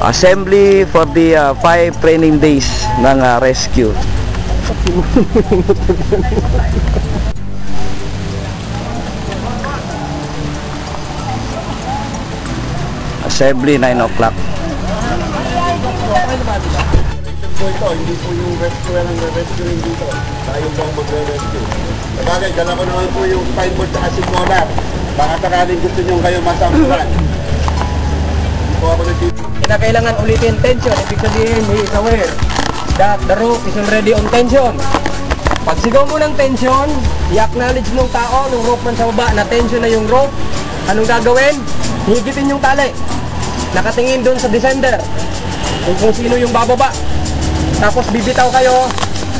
Assembly for the 5 training days ng rescue. Assembly 9 o'clock. Po ito, hindi po yung rescue ang rescuing dito. Tayo po ang magre-rescue. Sabagay, dala ko naman po yung pineboard at sikolar. Baka sakaling gusto nyo kayo masampulan. Hindi po ako nagtito. Kinakailangan ulitin tension. Ibig sabihin, he is aware that the rope is already on tension. Pag sigaw mo ng tension, i-acknowledge ng tao, ng rope man sa baba, na tension na yung rope. Anong gagawin? Higitin yung tali. Nakatingin doon sa descender. Kung sino yung bababa. Tapos bibitaw kayo,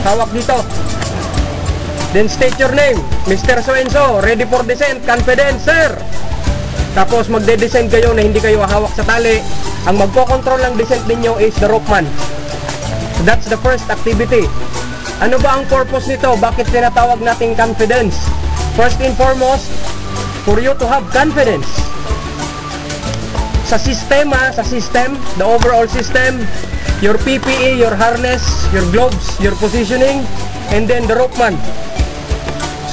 hawak dito. Then state your name, Mr. So-and-so, ready for descent, confident, sir. Tapos magde-descend kayo na hindi kayo hawak sa tali. Ang magko-control ng descent ninyo is the rope man. So that's the first activity. Ano ba ang purpose nito? Bakit tinatawag nating confidence? First and foremost, for you to have confidence. Sa sistema, sa system, the overall system, your PPE, your harness, your gloves, your positioning, and then the rope man.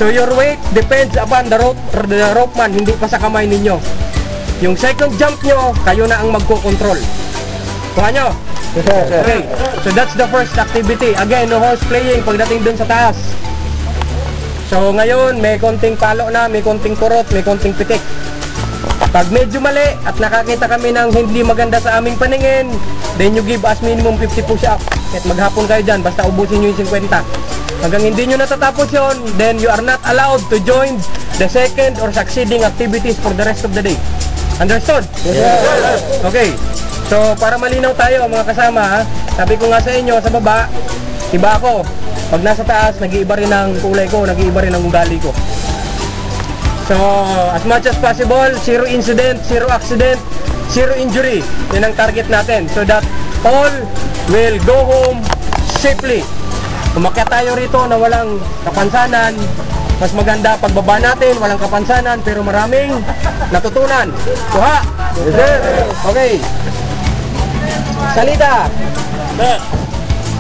So your weight depends upon the rope man, hindi pa sa kamay ninyo. Yung second jump nyo, kayo na ang magko-control. Kuha nyo? Okay. So that's the first activity. Again, no horse playing pagdating dun sa taas. So ngayon, may konting palo na, may konting kurot, may konting pitik. Pag medyo mali at nakakita kami ng hindi maganda sa aming paningin, then you give us minimum 50 push-up. At maghapon kayo dyan, basta ubusin nyo yung 50. Hanggang hindi nyo natatapos yon, then you are not allowed to join the second or succeeding activities for the rest of the day. Understood? Yes. Okay. So, para malinaw tayo mga kasama, sabi ko nga sa inyo, sa baba, iba ako. Pag nasa taas, nag-iiba rin ang kulay ko, nag-iiba rin ang ugali ko. So, as much as possible, zero incident, zero accident, zero injury. Yan ang target natin. So that all will go home safely. Umakyat tayo rito na walang kapansanan. Mas maganda pagbaba natin, walang kapansanan, pero maraming natutunan. Kuha! Okay. Salita!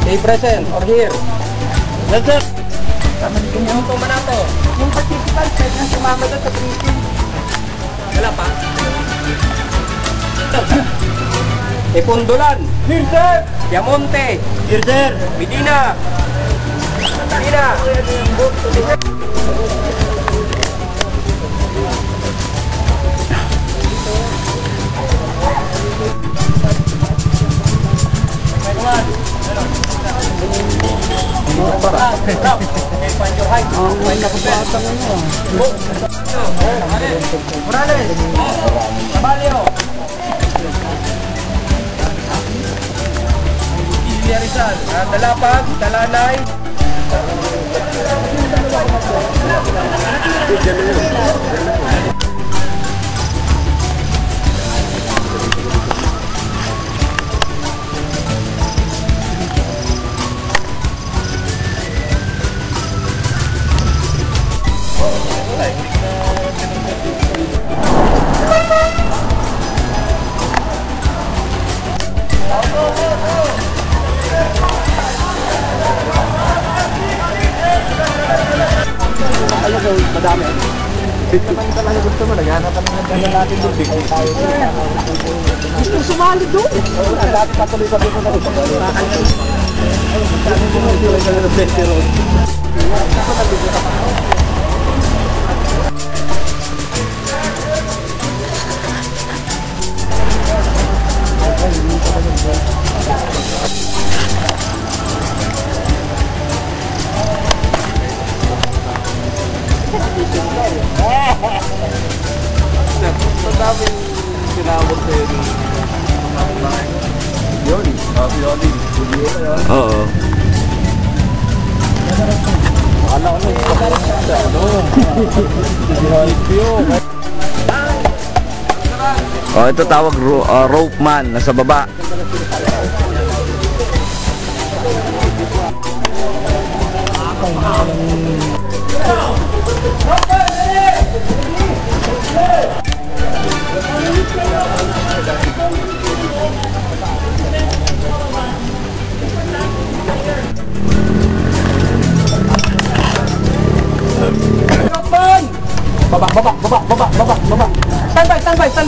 Stay present or here. Let's go! Yung tumanato. Yung participants pwede na sumama doon sa briefing. Wala pa. Ipundulan. Here, sir. Yamonte. Here, sir. Medina. Medina. Morales, Caballo, Ilia Rizal, Dalapag, Dalanay, Madami. Naman talaga gusto mo, naghanap kami ng dala natin doon. Bigay tayo doon. Gusto sumali doon? Dati patuloy sabi ko na rin. Dami mo na yung dala ng best road. Madaming sinabot sa yun. Yoli. Yoli. Oo. Akala ko na ito tawag rope man. Nasa baba.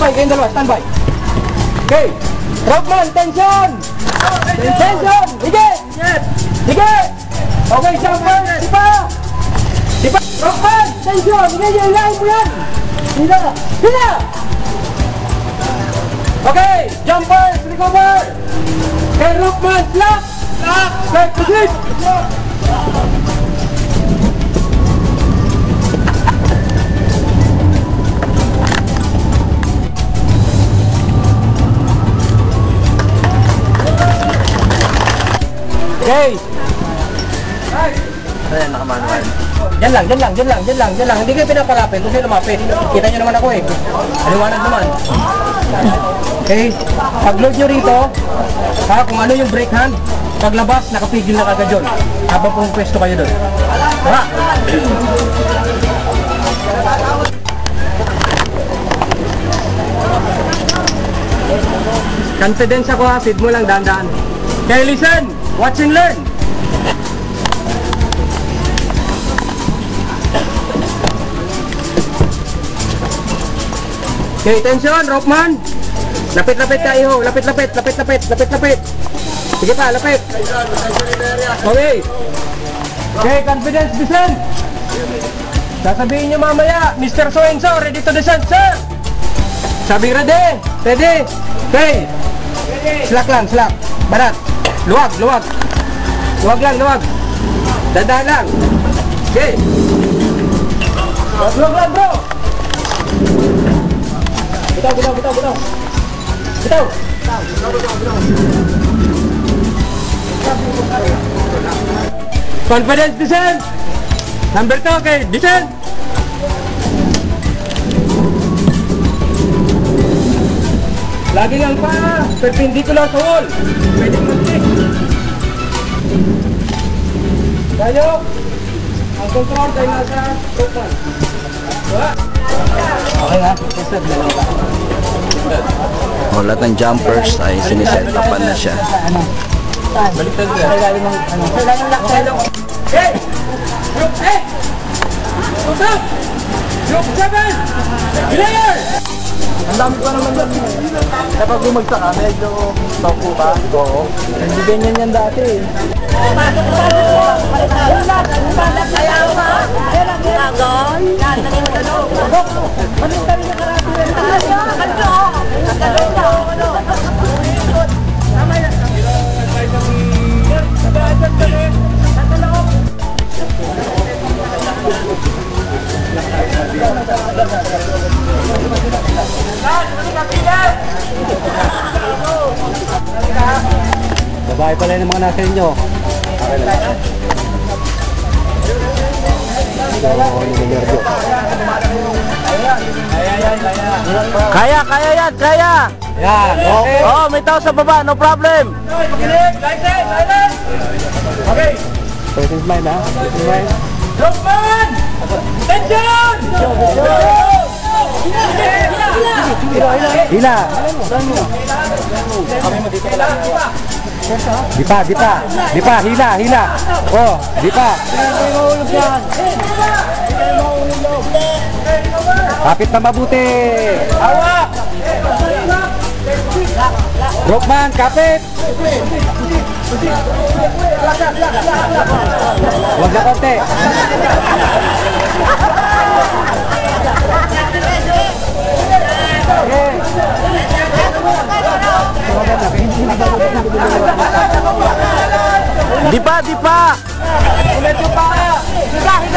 standby, kayong dalawa, standby. Okay. Rockman, tension! Tension! Hige! Hige! Okay, jumper, sipa! Sipa! Rockman, tension! Hige, hilahin mo yan! Hila! Hila! Okay, jumper, recover! Okay, Rockman, slack! Slack! Slack, proceed! Okay. Ayan, nakamanual. Diyan lang. Hindi kayo pinapalapit. Kung kayo lumapit. Kita nyo naman ako eh. Aliwanag naman. Okay. Pag-load nyo rito, kung ano yung brake hand, paglabas, nakapigil na kagad yun. Habang pumupwesto kayo doon. Ha? Confidence ako ha. Feed mo lang dahan-dahan. Okay, listen. Watch and learn. Okay, tension, Rockman. Lapit-lapit tayo. Lapit-lapit. Sige pa, lapit. Okay. Okay, confidence descent. Sasabihin nyo mamaya, Mr. So-and-so, ready to descend, sir. Sabi ready. Ready. Okay. Slack lang, slack. Barat. Luwag. Luwag lang. Dadaan lang. Okay. Luwag lang, bro. Bitaw. Confidence descent. Number 2, okay. Descent. Lagi lang pa, perpendicular sa wall. Pwede mag-stick. Tayo. Ang control tayo nasa Rockman. Okay ha? Lahat ng jumpers ay siniset upan na siya. Baliktad ka. Hey! Group 8! Group 2! Group 7! Player! Ang dami pa naman dyan. Kapag bumagsak ka, medyo topo ka. Oo. Hindi ganyan yan dati. Babae pala yung mga nasa inyo. Okay lang. Kaya yan. Yan, okay. Oh, may tao sa baba, no problem. Okay. Presence mind ha? Presence mind. Rockman! Tension! Hila. Dipa, hila. Oh, dipa. Kapit na mabuti. Hawak! Rockman, kapit. Huwag na konti. Dipa.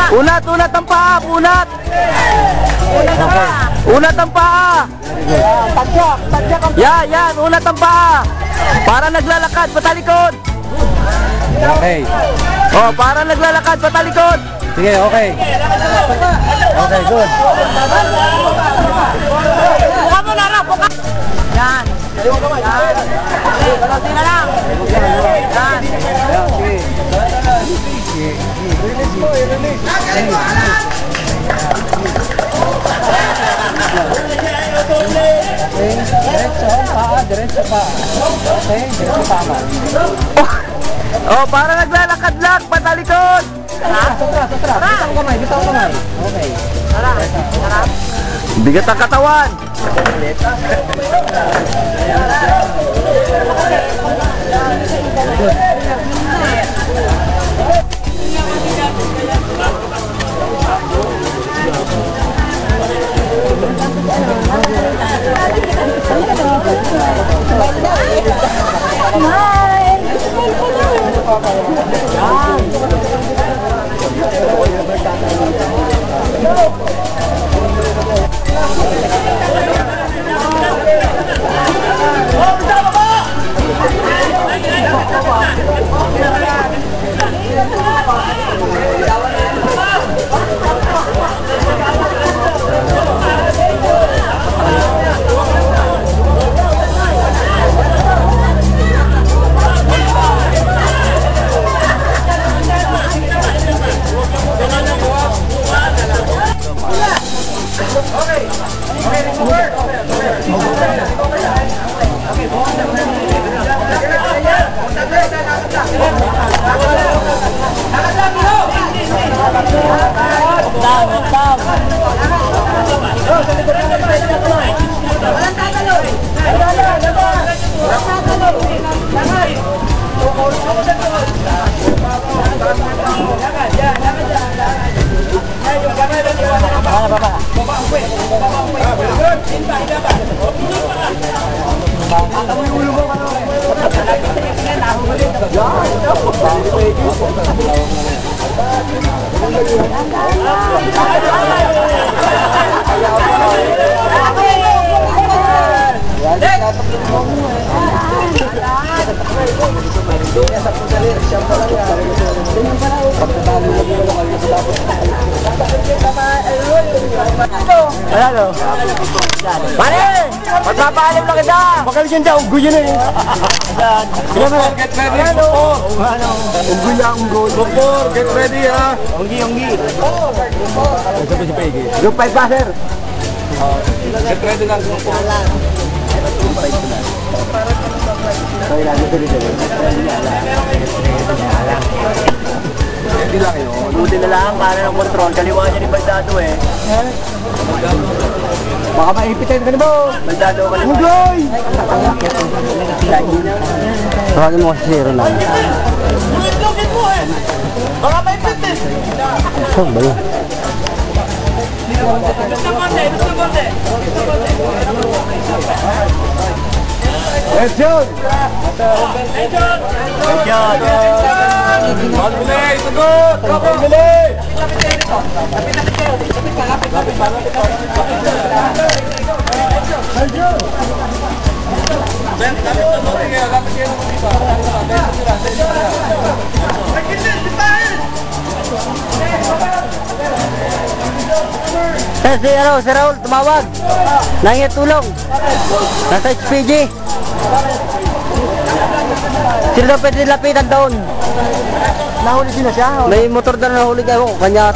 Unat ang paa, unat. Unat ang paa. Tadyak ang Yan, unat ang paa. Para naglalakad, patalikod. okay. Oh, para naglalakad, patalikod. Sige, okay. Okay, good. Buka mo na raw, buka! Yan. Baloti na lang. Yan. Release mo, i-release. Diretso pa. Okay, diretso tama. Oh, para naglalakad lang, patalikod. Satra. Bitaw kamay. Okay. Tara. Bigat ang katawan. Ano? Pare! Magpapaalam lang kita! Bakalis yan daw, unggoy yun eh. Get ready, Bukor! Unggoy lang, unggoy. Bukor, get ready ha! Unggi. Group 5 pa, sir. Get ready lang, Bukor. Hindi lang yun. Buti na lang, para ng control. Kaliwa niya ni Baldado eh. Baka maipitin ka na mo. Baldado ka na. Unggoy! Tawagin mo kasi zero lang. Lugin mo eh! Baka may pitin! Saan ba yun? Gusto konti! Let's go! Pag-bilay, sagot! Pag-bilay! Si Raul, tumawag. Nangit tulong. Nasa HPG. Sino daw pwede lapitan doon? Nahuli sino siya? May motor na nahuli kayo. Kanya